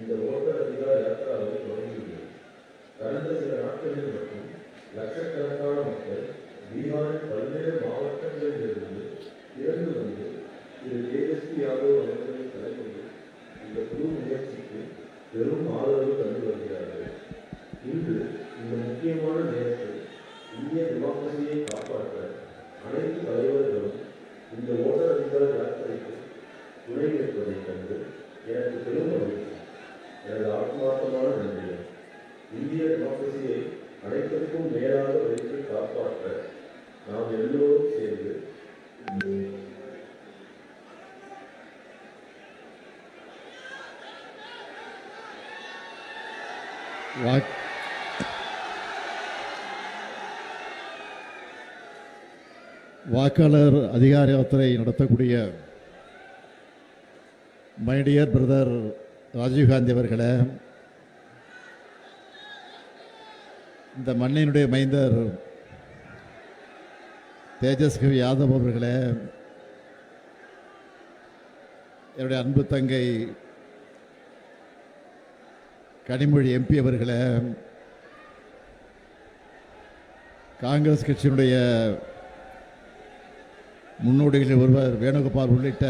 இந்த ஓட்டர் அதிகார யாத்திராவை தொடங்கியுள்ளது. கடந்த சில நாட்களில் மட்டும் லட்சக்கணக்கான மக்கள் பீகாரின் பல்வேறு மாவட்டங்களிலிருந்து திரண்டு வந்து திரு தேஜஸ்வி யாதவ் அவர்களின் தலைமையில் இந்த புது முயற்சிக்கு பெரும் ஆதரவு தந்து வருகிறார்கள். இன்று இந்த முக்கியமான நேரத்தில் இந்திய டெமோக்ரஸியை காப்பாற்ற அனைத்து தலைவர்களும் இந்த ஓட்டர் அதிகார யாத்திரைக்கு துணை நிற்பதைக் கண்டு எனக்கு பெரும் மகிழ்ச்சி. எனது ஆத்மார்த்தமான நன்றிகள். இந்திய டெமோக்ரஸியை அனைத்திற்கும் மேலாக வைத்து காப்பாற்ற நாம் எல்லோரும் சேர்ந்து வாக்காளர் அதிகார யாத்திரை நடத்தக்கூடிய மை டியர் பிரதர் ராஜீவ்காந்தி அவர்களே, இந்த மண்ணினுடைய மைந்தர் தேஜஸ்வி யாதவ் அவர்களே, என்னுடைய அன்பு தங்கை கனிமொழி எம்பி அவர்களே, காங்கிரஸ் கட்சியினுடைய முன்னோடிகளில் ஒருவர் வேணுகோபால் உள்ளிட்ட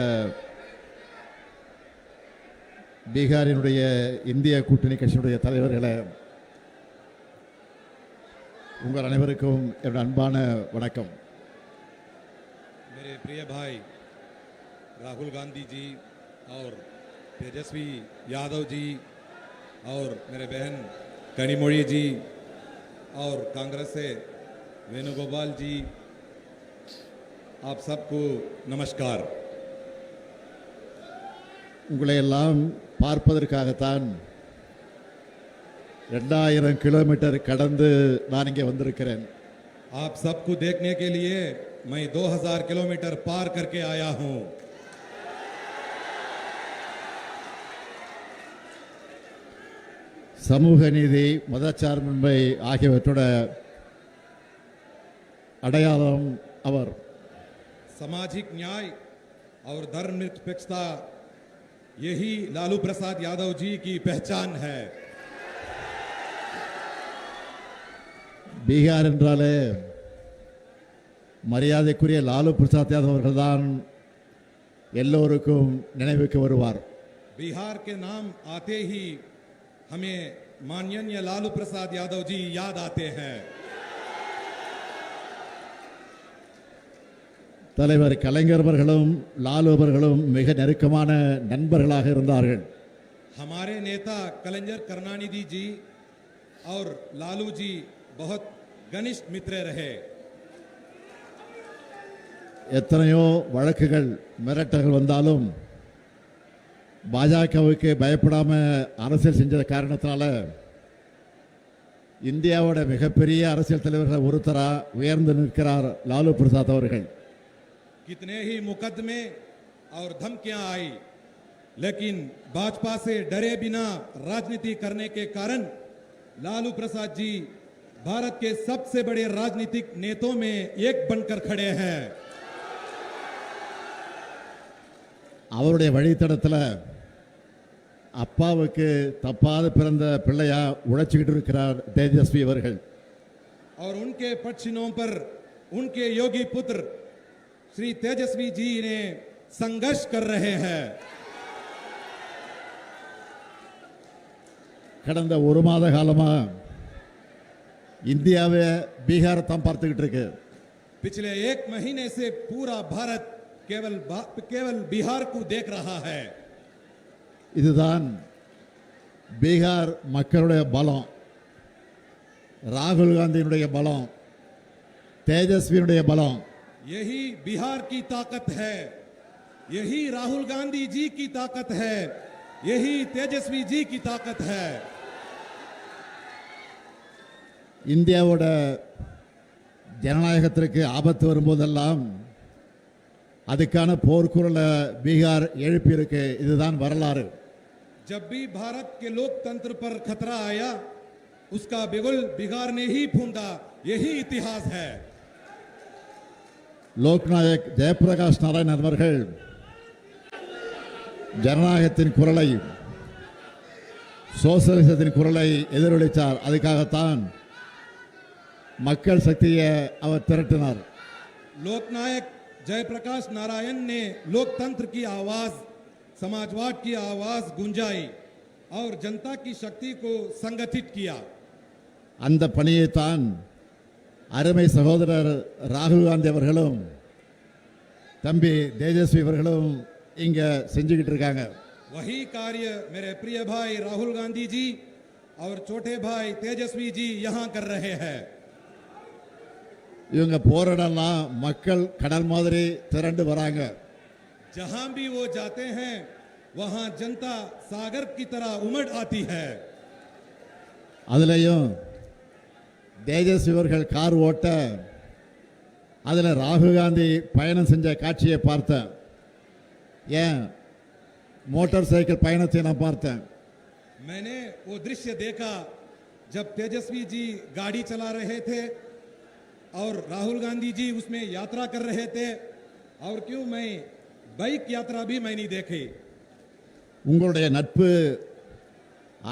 பீகாரினுடைய இந்திய கூட்டணி கட்சியினுடைய தலைவர்களே, உங்கள் அனைவருக்கும் என்னுடைய அன்பான வணக்கம். मेरे प्रिय भाई राहुल गांधी जी और तेजस्वी यादव जी और मेरे बहन कनिमोड़ी जी और कांग्रेस से वेणुगोपाल जी, आप सबको नमस्कार. உங்களை எல்லாம் பார்ப்பதற்காகத்தான் 2000 கிலோமீட்டர் கடந்து நான் இங்கே வந்திருக்கிறேன். आप सबको देखने के लिए मैं 2000 किलोमीटर पार करके आया हूं. சமூக நீதி, மதச்சார்பின்மை ஆகியவற்றோட அடையாளம் அவர். सामाजिक न्याय और धर्मनिरपेक्षता, यही लालू प्रसाद यादव जी की पहचान है. பீகார் என்றாலே மரியாதைக்குரிய லாலு பிரசாத் யாதவ் அவர்கள்தான் எல்லோருக்கும் நினைவுக்கு வருவார். बिहार के नाम आते ही हमें माननीय लालू प्रसाद यादव जी याद आते हैं. தலைவர் கலைஞர் அவர்களும் லாலு அவர்களும் மிக நெருக்கமான நண்பர்களாக இருந்தார்கள். हमारे नेता कलंजर करुणानिधि जी और लालू जी बहुत घनिष्ठ मित्र रहे. எத்தனையோ வழக்குகள் மிரட்டல்கள் வந்தாலும் பாஜகவுக்கு பயப்படாம அரசியல் செஞ்ச காரணத்தினால இந்தியாவோட மிகப்பெரிய அரசியல் தலைவர்கள் ஒருத்தரா உயர்ந்து நிற்கிறார் லாலு பிரசாத் அவர்கள். कितने ही मुकदमे और धमकियां आई, लेकिन भाजपा से डरे बिना राजनीति करने के कारण लालू प्रसाद जी भारत के सबसे बड़े राजनीतिक नेताओं में एक बनकर खड़े हैं. அவருடைய வழித்தடத்தில் அப்பாவுக்கு தப்பாத பிறந்த பிள்ளையா உழைச்சிக்கிட்டு இருக்கிறார் தேஜஸ்வி அவர்கள். और उनके पक्षिणों पर उनके योगी पुत्र श्री तेजस्वी जी ने संघर्ष कर रहे हैं. கடந்த ஒரு மாத காலமா இந்தியாவே பீகாரை தான் பார்த்துக்கிட்டு இருக்கு. पिछले एक महीने से पूरा भारत केवल बिहार को देख रहा है. இதுதான் பீகார் மக்களுடைய பலம், ராகுல் காந்தியினுடைய பலம், தேஜஸ்வியினுடைய பலம். यही बिहार की ताकत है, यही राहुल गांधी जी की ताकत है, यही तेजस्वी जी की ताकत है. இந்தியாவோட ஜனநாயகத்திற்கு ஆபத்து வரும்போதெல்லாம் அதுக்கான போர்க்குரலை பீகார் எழுப்பியிருக்கு. இதுதான் வரலாறு. जब भी भारत के लोकतंत्र पर खतरा आया, उसका बिगुल बिहार ने ही फूंदा. यही इतिहास है. லோக்நாயக் ஜெயபிரகாஷ் நாராயணன் அவர்கள் ஜனநாயகத்தின் குரலை சோசலிசத்தின் குரலை எதிரொலித்தார். அதுக்காகத்தான் மக்கள் சக்தியை அவர் திரட்டினார். लोकनायक जयप्रकाश नारायण ने लोकतंत्र की आवाज, समाजवाद की आवाज गुंजाई और जनता की शक्ति को संगठित किया. அந்த பணியைத்தான் அருமை சகோதரர் ராகுல் காந்தி அவர்களும் தம்பி தேஜஸ்வி அவர்களும் இங்க செஞ்சுக்கிட்டு இருக்காங்க. वही कार्य मेरे प्रिय भाई राहुल गांधी जी और छोटे भाई तेजस्वी जी यहां कर रहे हैं. இவங்க போராடலாம் மக்கள் கடல் மாதிரி திரண்டு வராங்க. जहां भी वो जाते हैं वहां जनता सागर की तरह उमड़ आती है. அதுலயும் தேஜஸ்வி அவர்கள் கார் ஓட்ட அதில் ராகுல் காந்தி பயணம் செஞ்ச காட்சியை பார்த்தேன். ஏன் மோட்டார் சைக்கிள் பயணத்தை நான் பார்த்தேன். मैंने वो दृश्य देखा जब तेजस्वी जी गाड़ी चला रहे थे और राहुल गांधी जी उसमें यात्रा कर रहे थे. और क्यों मैं बाइक यात्रा भी मैं नहीं देखी. உங்களுடைய நட்பு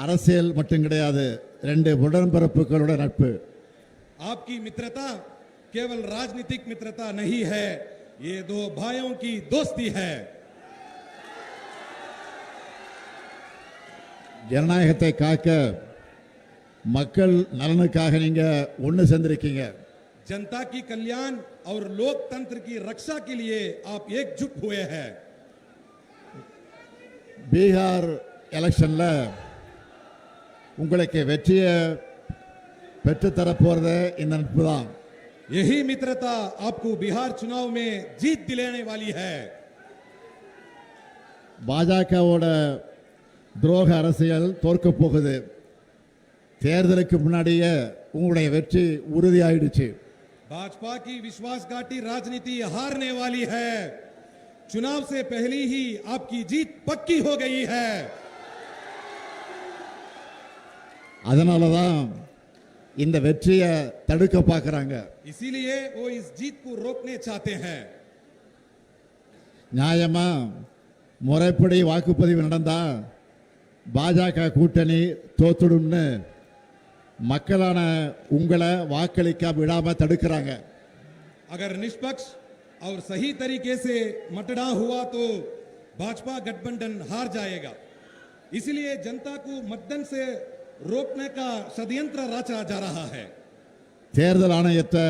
அரசியல் மட்டும் கிடையாது, ரெண்டு உடன்பிறப்புகளோட நட்பு. आपकी मित्रता केवल राजनीतिक मित्रता नहीं है, ये दो भाइयों की दोस्ती है. ஜனநாயகத்தை காக்க மக்கள் நலனுக்காக நீங்க ஒன்று சேர்ந்திருக்கீங்க. जनता की कल्याण और लोकतंत्र की रक्षा के लिए आप एकजुट हुए हैं. பீகார் எலெக்ஷன்ல உங்களுக்கு வெற்றியை பெற்றுத்தர போறது இந்த நட்பு தான். यही मित्रता आपको बिहार चुनाव में जीत दिलाने वाली है. பாஜகவோட துரோக அரசியல் தோற்க போகுது. தேர்தலுக்கு முன்னாடியே உங்களுடைய வெற்றி உறுதியாயிடுச்சு. भाजपा की विश्वासघाती राजनीति हारने वाली है. चुनाव से पहले ही आपकी जीत पक्की हो गई है. அதனால தான் இந்த வெற்றியை தடுக்க பார்க்கறாங்க. इसीलिए वो इस जीत को रोकने चाहते हैं. நியாயமா முறைப்படி வாக்குப்பதிவு நடந்தா பாஜக கூட்டணி தோத்துடும்னு மக்களான உங்களை வாக்களிக்க விடாம தடுக்கிறாங்க. अगर निष्पक्ष और सही तरीके से मतदान हुआ तो भाजपा गठबंधन हार जाएगा. इसलिए जनता को मतदान से रोकने का षड्यंत्र रचा जा रहा है. தேர்தல் ஆணையத்தை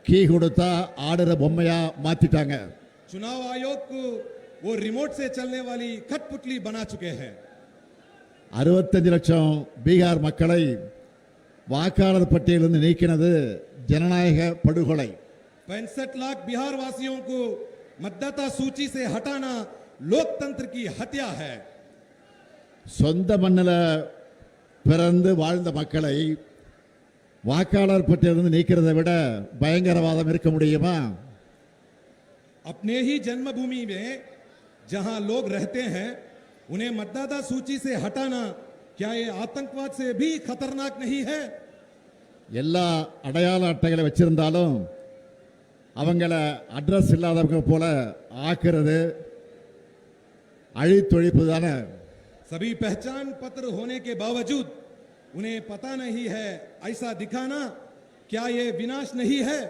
கீ கொடுத்தா ஆடுற பொம்மையா மாத்திட்டாங்க. चुनाव आयोग को वो रिमोट से चलने वाली कठपुतली बना चुके हैं. 65 லட்சம் பீகார் மக்களை வாக்காளர் பட்டியலிருந்து நீக்கினது ஜனநாயக படுகொலை. 65 लाख बिहार वासियों को मतदाता सूची से हटाना लोकतंत्र की हत्या है. சொந்த மண்ணில் பிறந்து வாழ்ந்த மக்களை வாக்காளர் பட்டியலிருந்து நீக்கிறதை விட பயங்கரவாதம் இருக்க முடியுமா? अपने ही जन्मभूमि में जहां लोग रहते हैं उन्हें मतदाता सूची से हटाना क्या ये आतंकवाद से भी खतरनाक नहीं है? எல்லா அடையாள அட்டைகளை வச்சிருந்தாலும் அவங்கள அட்ரஸ் இல்லாதவங்க போல ஆக்குறது அழித்தொழிப்பு தானே. सभी पहचान पत्र होने के बावजूद उन्हें पता नहीं है ऐसा दिखाना क्या ये विनाश नहीं है?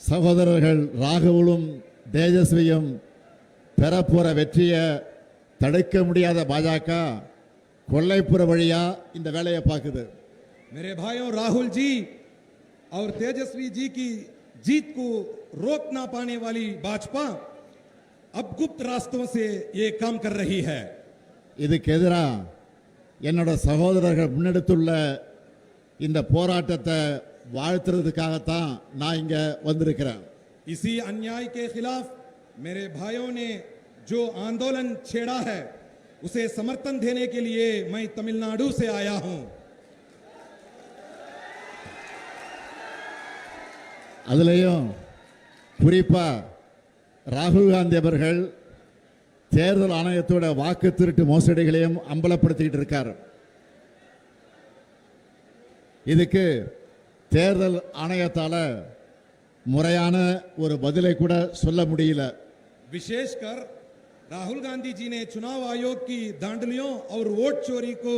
சகோதரர்கள் ராகுலும் தேஜஸ்வியும் பெறப்போற வெற்றியை தடுக்க முடியாத பாஜக கொல்லைப்புற வழியா இந்த வேலையை பார்க்குது. मेरे भाइयों राहुल जी और तेजस्वी जी की जीत को रोक ना पाने वाली भाजपा अब गुप्त रास्तों से ये काम कर रही है. இதுக்கு எதிராக என்னோட சகோதரர்கள் முன்னெடுத்துள்ள இந்த போராட்டத்தை வாழ்த்துறதுக்காகத்தான் நான் இங்க வந்திருக்கிறேன். इसी अन्याय के खिलाफ मेरे भाइयों ने जो आंदोलन छेड़ा है उसे समर्थन देने के लिए मैं तमिलनाडु से आया हूं. அதுலயும் குறிப்பா ராகுல் காந்தி அவர்கள் தேர்தல் ஆணையத்தோட வாக்கு திருட்டு மோசடிகளையும் அம்பலப்படுத்திக்கிட்டு இருக்கார். இதுக்கு தேர்தல் ஆணையத்தால முறையான ஒரு பதிலை கூட சொல்ல முடியல. विशेषकर राहुल गांधी जी ने चुनाव आयोग की धांधलियों और वोट चोरी को